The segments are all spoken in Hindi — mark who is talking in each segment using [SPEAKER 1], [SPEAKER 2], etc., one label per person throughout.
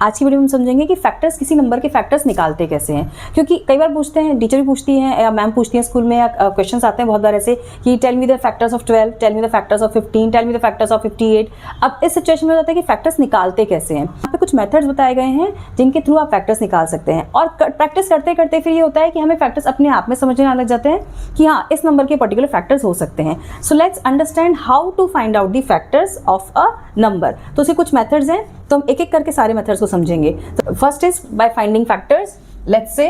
[SPEAKER 1] आज की वीडियो में हम समझेंगे कि फैक्टर्स, किसी नंबर के फैक्टर्स निकालते कैसे हैं। क्योंकि कई बार पूछते हैं, टीचर भी पूछती हैं या मैम पूछती हैं स्कूल में, या क्वेश्चंस आते हैं बहुत बार ऐसे कि tell me the factors of 12, tell me the factors of 15, tell me the factors of 58। अब इस सिचुएशन में होता है कि फैक्टर्स निकालते कैसे हैं। यहाँ पे कुछ मेथड्स बताए गए हैं जिनके थ्रू आप फैक्टर्स निकाल सकते हैं। और प्रैक्टिस करते करते फिर ये होता है कि हमें फैक्टर्स अपने आप में समझने आने लग जाते हैं कि हाँ, इस नंबर के पर्टिकुलर फैक्टर्स हो सकते हैं। So let's understand how to find out the factors of a number. तो उसके कुछ मेथड्स हैं, तो हम एक एक करके सारे मेथड्स को समझेंगे। तो first is by finding factors. Let's say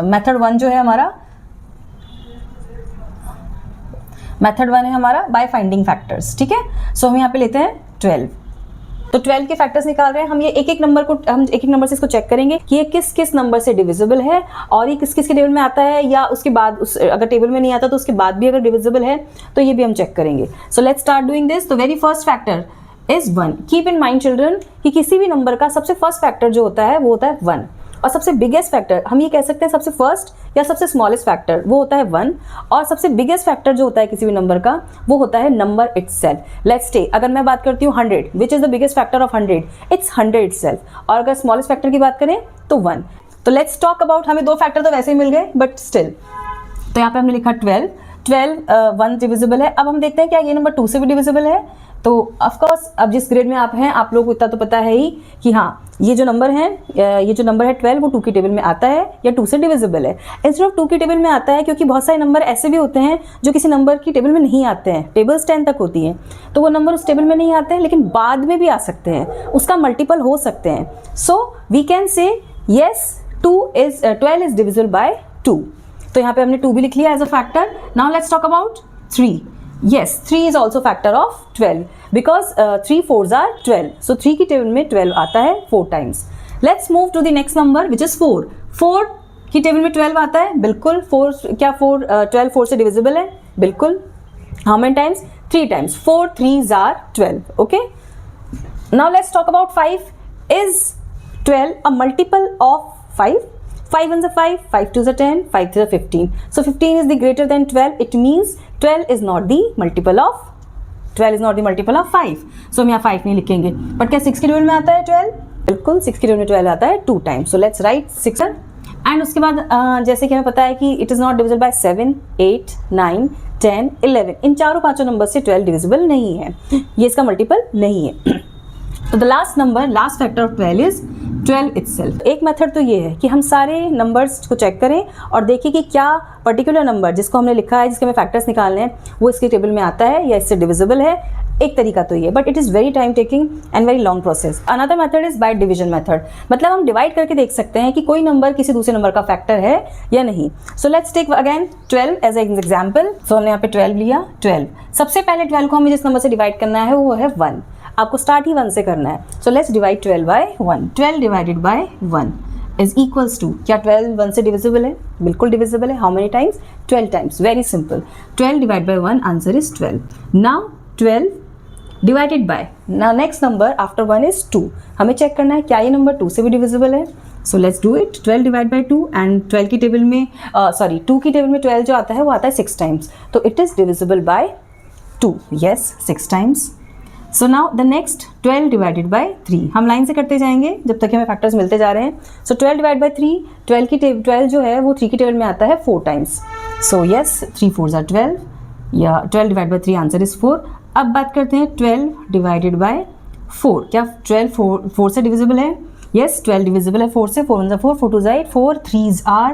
[SPEAKER 1] method 1 जो है हमारा, मेथड 1 है हमारा बाय फाइंडिंग फैक्टर्स। ठीक है, सो हम यहाँ पे लेते हैं 12। तो 12 के फैक्टर्स निकाल रहे हैं हम। ये एक एक नंबर से इसको चेक करेंगे कि ये किस किस नंबर से डिविजिबल है और ये किस किस के टेबल में आता है, या उसके बाद अगर टेबल में नहीं आता तो उसके बाद भी अगर डिविजिबल है तो ये भी हम चेक करेंगे। So let's start doing this. तो very first factor is 1। Keep in mind children कि किसी भी नंबर का सबसे फर्स्ट फैक्टर जो होता है वो होता है 1, और सबसे बिगेस्ट फैक्टर, हम ये कह सकते हैं सबसे फर्स्ट या सबसे स्मॉलेस्ट फैक्टर, वो होता है 1, और सबसे बिगेस्ट फैक्टर जो होता है किसी भी नंबर का वो होता है नंबर इटसेल्फ। लेट्स टेक, अगर मैं बात करती हूँ 100, which is the biggest factor of 100, it's 100 itself. और अगर स्मॉलेस्ट फैक्टर की बात करें तो 1। तो लेट्स टॉक अबाउट, हमें 2 फैक्टर तो वैसे ही मिल गए बट स्टिल, तो यहाँ पे हमने लिखा 12, 1 डिविजिबल है। अब हम देखते हैं क्या ये नंबर 2 से भी डिविजिबल है। तो ऑफ कोर्स अब जिस ग्रेड में आप हैं आप लोगों को इतना तो पता है ही कि हाँ, ये जो नंबर है 12 वो 2 की टेबल में आता है या 2 से डिविजिबल है। इंस्टेड ऑफ 2 की टेबल में आता है क्योंकि बहुत सारे नंबर ऐसे भी होते हैं जो किसी नंबर की टेबल में नहीं आते हैं। टेबल्स 10 तक होती हैं, तो वो नंबर उस टेबल में नहीं आते हैं लेकिन बाद में भी आ सकते हैं, उसका मल्टीपल हो सकते हैं। So we can say yes 12 is divisible by 2। तो यहाँ पे हमने 2 भी लिख लिया as a factor. Now let's talk about 3। Yes, 3 is also factor of 12 because 3 4s are 12. So 3 की टेबल में 12 आता है 4 times. Let's move to the next number which is 4. 4 की टेबल में 12 आता है, बिल्कुल। 12 4 से डिविजिबल है, बिल्कुल। How many times? 3 times. 4 3s are 12. Okay. Now let's talk about 5. Is 12 a multiple of 5? 5 1s are 5, 5 2s are 10, 5 3s are 15. So 15 is the greater than 12. It means 12 is not the multiple of 5. So हम यहाँ 5 नहीं लिखेंगे। बट क्या 6 की टेबल में आता है 12? बिल्कुल, 6 की टेबल में 12 आता है 2 times. So let's write 6. And उसके बाद जैसे कि हमें पता है कि it is not divisible by 7, 8, 9, 10, 11। इन चारों पांचों नंबर से 12 डिविजिबल नहीं है, ये इसका मल्टीपल नहीं है। तो the last factor of 12 is 12 itself. एक मेथड तो ये है कि हम सारे नंबर्स को चेक करें और देखें कि क्या पर्टिकुलर नंबर जिसको हमने लिखा है, जिसके हमें फैक्टर्स निकालने हैं, वो इसके टेबल में आता है या इससे डिविजिबल है। एक तरीका तो ये, but it is very time taking and very long process. Another method is by division method, मतलब हम डिवाइड करके देख सकते हैं कि कोई नंबर किसी दूसरे नंबर का फैक्टर है या नहीं। So let's take again 12 as an example. So हमने यहाँ पे 12 लिया। 12 सबसे पहले 12 को हमें जिस नंबर से डिवाइड करना है वो है 1। आपको स्टार्ट ही 1 से करना है। So let's divide 12 by 1। 12 divided by 1 is equals to, क्या 12 1 से डिविजिबल है? बिल्कुल डिविजिबल है। How many times? 12 times. Very simple. 12 divide by 1, answer is 12। Now 12 divided by, now next number after 1 is 2। हमें चेक करना है क्या ये नंबर 2 से भी डिविजिबल है। So let's do it. 12 divide bye 2 and 12 की टेबल में 2 की टेबल में 12 जो आता है वो आता है 6 टाइम्स, तो it is divisible by 2। Yes, 6 times. So now the next 12 divided bye 3। हम लाइन से करते जाएंगे जब तक हमें फैक्टर्स मिलते जा रहे हैं। सो 12 डिवाइड बाय 3, 12 जो है वो 3 की टेबल में आता है 4 times. So yes, 3 4s are 12, या 12 डिवाइड बाय 3 आंसर इज 4। अब बात करते हैं 12 डिवाइडेड बाय 4। क्या 12 4 से डिविजिबल है? यस, 12 डिविजिबल है 4 से। 4 1s are 4, 4 2s are 8, 4 3s are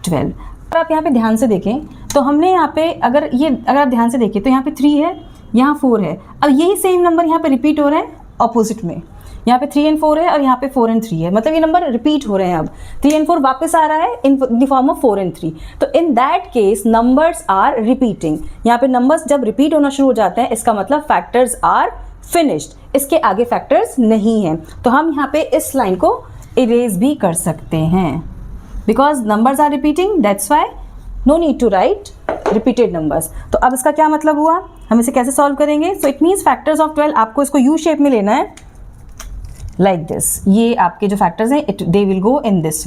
[SPEAKER 1] 12। अगर आप यहाँ पे ध्यान से देखें तो हमने यहाँ पे अगर आप ध्यान से देखें तो यहाँ पे 3 है, यहाँ 4 है। अब यही सेम नंबर यहाँ पे रिपीट हो रहे हैं ऑपोजिट में। यहाँ पे 3 and 4 है और यहाँ पे 4 and 3 है, मतलब ये नंबर रिपीट हो रहे हैं। अब 3 and 4 वापस आ रहा है in the form of 4 and 3। तो in that case numbers are repeating. यहाँ पे नंबर्स जब रिपीट होना शुरू हो जाते हैं इसका मतलब फैक्टर्स आर फिनिश्ड, इसके आगे फैक्टर्स नहीं हैं। तो हम यहाँ पे इस लाइन को इरेज भी कर सकते हैं because numbers are repeating, that's why no need to write repeated numbers. तो अब इसका क्या मतलब हुआ, हम इसे कैसे सॉल्व करेंगे? So it means factors of 12, आपको इसको यू शेप में लेना है लाइक दिस। ये आपके जो फैक्टर्स हैं they will go in this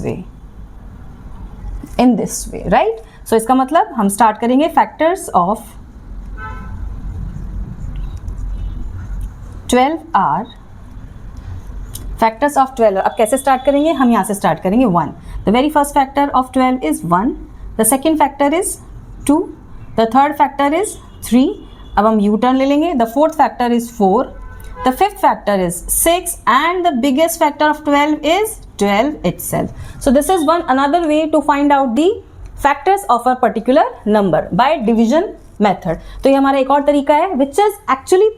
[SPEAKER 1] way, right. So इसका मतलब हम स्टार्ट करेंगे factors of 12 or factors of 12, अब कैसे स्टार्ट करेंगे, हम यहाँ से स्टार्ट करेंगे 1. The very first factor of 12 is 1, the second factor is 2, the third factor is 3. अब हम यू टर्न ले लेंगे. The fourth factor is 4, the fifth factor is 6 and the biggest factor of 12 is 12 itself. So this is one another way to find out the factors of a particular number by division method. तो ये हमारा एक और तरीका है which is actually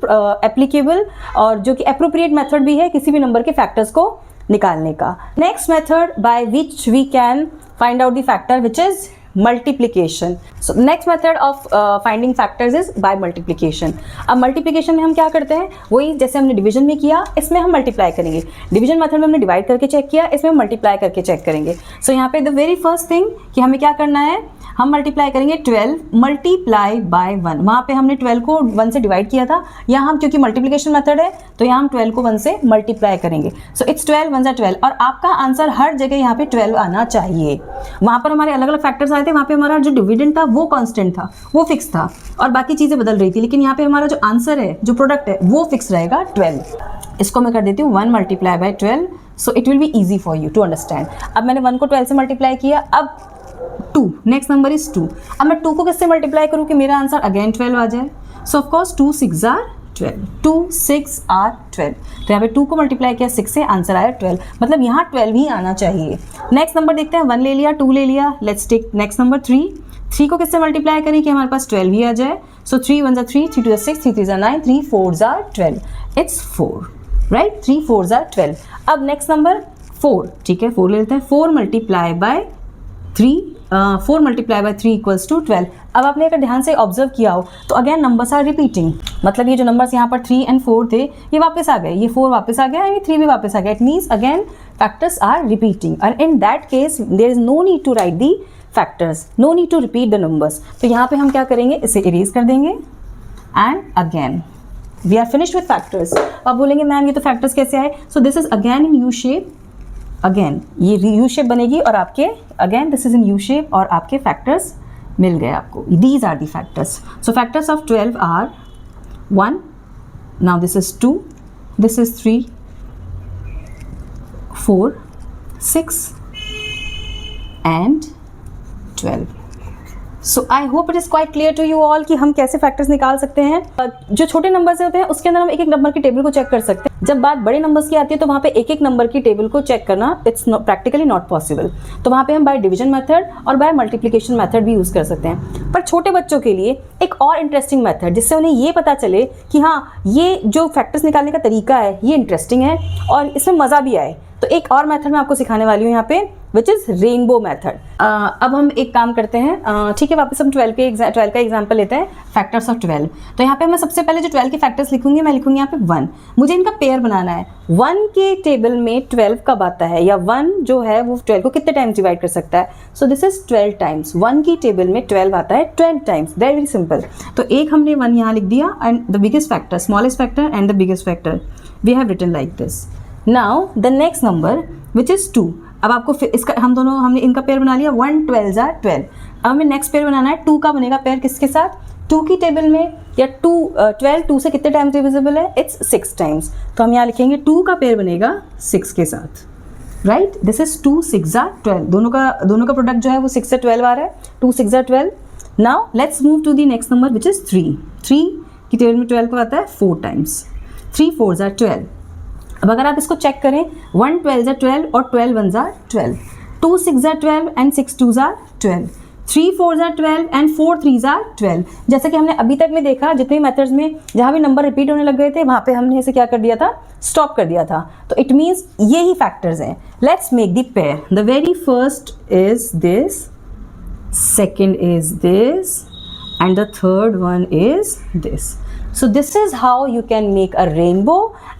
[SPEAKER 1] applicable और जो कि appropriate method भी है किसी भी नंबर के factors को निकालने का. Next method by which we can find out the factor which is multiplication. So next method of finding factors is by multiplication. अब multiplication में हम क्या करते हैं, वही जैसे हमने डिवीजन में किया इसमें हम मल्टीप्लाई करेंगे. डिवीजन मेथड में हमने डिवाइड करके चेक किया, इसमें हम मल्टीप्लाई करके चेक करेंगे. सो यहाँ पे द वेरी फर्स्ट थिंग कि हमें क्या करना है, हम मल्टीप्लाई करेंगे 12 मल्टीप्लाई बाय 1. वहाँ पे हमने 12 को 1 से डिवाइड किया था, यहाँ हम क्योंकि मल्टीप्लिकेशन मेथड है तो यहाँ हम 12 को 1 से मल्टीप्लाई करेंगे. सो इट्स 12 1 12 और आपका आंसर हर जगह यहाँ पे 12 आना चाहिए. वहाँ पर हमारे अलग अलग फैक्टर्स आए थे, वहाँ पे हमारा जो डिविडेंड था वो कांस्टेंट था, वो फिक्स था और बाकी चीज़ें बदल रही थी, लेकिन यहाँ पे हमारा जो आंसर है, जो प्रोडक्ट है वो फिक्स रहेगा 12. इसको मैं कर देती हूँ 1 multiply by 12. So it will be easy for you to understand. अब मैंने 1 को 12 से मल्टीप्लाई किया, अब 2, नेक्स्ट नंबर इज 2. अब मैं 2 को किससे मल्टीप्लाई करूँ कि मेरा आंसर अगेन 12 आ जाए. So of course 2 6 are 12, 2 6 are 12. तो यहाँ पे 2 को मल्टीप्लाई किया 6 से, आंसर आया 12, मतलब यहाँ 12 ही आना चाहिए. नेक्स्ट नंबर देखते हैं, 1 ले लिया, 2 ले लिया. Let's take next number 3. 3 को किससे मल्टीप्लाई करें कि हमारे पास 12 ही आ जाए. सो 3 1 3, 3 2 6, 3 3 9, 3 4 आर 12. It's 4, right. 3 4 आर 12. अब नेक्स्ट नंबर 4, ठीक है 4 ले लेते हैं. 4 multiply by 3, 4 multiply by 3 equals to 12. अब आपने अगर ध्यान से ऑब्जर्व किया हो तो अगेन नंबर्स आर रिपीटिंग, मतलब ये जो नंबर्स यहाँ पर 3 and 4 थे ये वापस आ गए, ये 4 वापस आ गया एंड ये 3 भी वापस आ गया. It means again factors are repeating and in that case there is no need to write the factors, no need to repeat the numbers. तो यहाँ पे हम क्या करेंगे, इसे इरेज कर देंगे and again we are finished with factors. आप बोलेंगे मैम ये तो फैक्टर्स कैसे आए. So this is again in U shape, again ये यू शेप बनेगी और आपके again this is in U shape और आपके फैक्टर्स मिल गए आपको. These are the factors. So factors of 12 are 1, now this is 2, this is 3, 4, 6 and 12. So I hope it is quite clear to you all कि हम कैसे फैक्टर्स निकाल सकते हैं. जो छोटे नंबर से होते हैं उसके अंदर हम एक एक नंबर की टेबल को चेक कर सकते हैं. जब बात बड़े नंबर्स की आती है तो वहाँ पे एक एक नंबर की टेबल को चेक करना इट्स प्रैक्टिकली नॉट पॉसिबल. तो वहाँ पे हम बाय डिवीजन मेथड और बाय मल्टीप्लिकेशन मेथड भी यूज़ कर सकते हैं. पर छोटे बच्चों के लिए एक और इंटरेस्टिंग मेथड जिससे उन्हें ये पता चले कि हाँ ये जो फैक्टर्स निकालने का तरीका है ये इंटरेस्टिंग है और इसमें मज़ा भी आए, तो एक और मेथड मैं आपको सिखाने वाली हूँ यहाँ पे विच इज़ रेनबो मेथड. अब हम एक काम करते हैं, ठीक है वापस हम 12 का एग्जाम्पल लेते हैं, फैक्टर्स ऑफ 12. तो यहाँ पे मैं सबसे पहले जो 12 के फैक्टर्स लिखूंगी मैं लिखूंगी यहाँ पे 1. मुझे इनका पेयर बनाना है. 1 के टेबल में 12 कब आता है या 1 जो है वो 12 को कितने टाइम्स डिवाइड कर सकता है. सो दिस इज 12 टाइम्स. 1 की टेबल में 12 आता है 12 टाइम्स. Very simple. तो एक हमने 1 यहाँ लिख दिया and the biggest factor, smallest factor and the biggest factor we have written like this. Now the next number which is 2. अब आपको फिर इसका हमने इनका पेयर बना लिया. 1 12 आर 12. अब हमें नेक्स्ट पेयर बनाना है. 2 का बनेगा पेयर किसके साथ, 2 की टेबल में या 12 2 से कितने टाइम्स डिविजिबल है, इट्स 6 टाइम्स. तो हम यहाँ लिखेंगे 2 का पेयर बनेगा 6 के साथ, राइट. This is 2 6 are 12. दोनों का प्रोडक्ट जो है वो 6 से 12 आ रहा है. 2 6 are 12. Now let's move to the next number which is 3. 3 की टेबल में 12 को आता है 4 टाइम्स. 3 4 आर 12. अब अगर आप इसको चेक करें 1 12 आर 12 और 12 1 are 12. 2 6 are 12 and 6 2 are 12. 3 4 are 12 and 4 3 are 12. जैसे कि हमने अभी तक में देखा जितने मेथड्स में जहाँ भी नंबर रिपीट होने लग गए थे वहाँ पे हमने इसे क्या कर दिया था, स्टॉप कर दिया था. तो इट मीन्स ये ही फैक्टर्स हैं. Let's make the pair. The very first is this, second is this and the third one is this. So this is how you can make a rainbow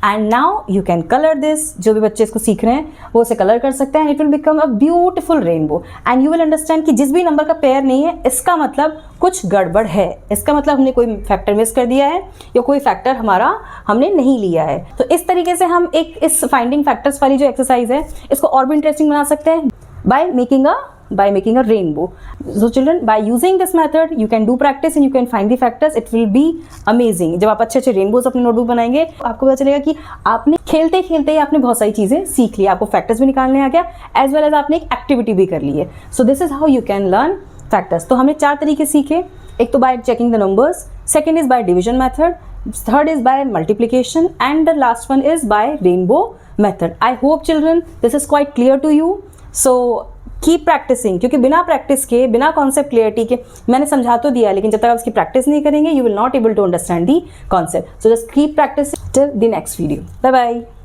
[SPEAKER 1] and now you can color this. जो भी बच्चे इसको सीख रहे हैं वो उसे कलर कर सकते हैं. It will become a beautiful rainbow and you will understand कि जिस भी नंबर का पेयर नहीं है इसका मतलब कुछ गड़बड़ है. इसका मतलब हमने कोई फैक्टर मिस कर दिया है या कोई फैक्टर हमारा हमने नहीं लिया है. तो इस तरीके से हम एक इस फाइंडिंग फैक्टर्स वाली जो एक्सरसाइज है इसको और भी इंटरेस्टिंग बना सकते हैं by making a rainbow. So children, by using this method you can do practice and you can find the factors. It will be amazing. जब आप अच्छे अच्छे रेनबोज अपने नोटबुक बनाएंगे आपको पता चलेगा कि आपने खेलते खेलते ही आपने बहुत सारी चीज़ें सीख ली, आपको फैक्टर्स भी निकालने आ गया, एज वेल एज आपने एक एक्टिविटी भी कर ली है. सो this is how you can learn factors. तो हमने 4 तरीके सीखे. एक तो bye checking the numbers, second is by division method, third is by multiplication, and the last one is by rainbow method. I hope children this is quite clear to you. So keep practicing, क्योंकि बिना प्रैक्टिस के, बिना कॉन्सेप्ट क्लियरिटी के, मैंने समझा तो दिया लेकिन जब तक आप इसकी प्रैक्टिस नहीं करेंगे you will not able to understand the concept. So just keep practicing till the next video. Bye bye.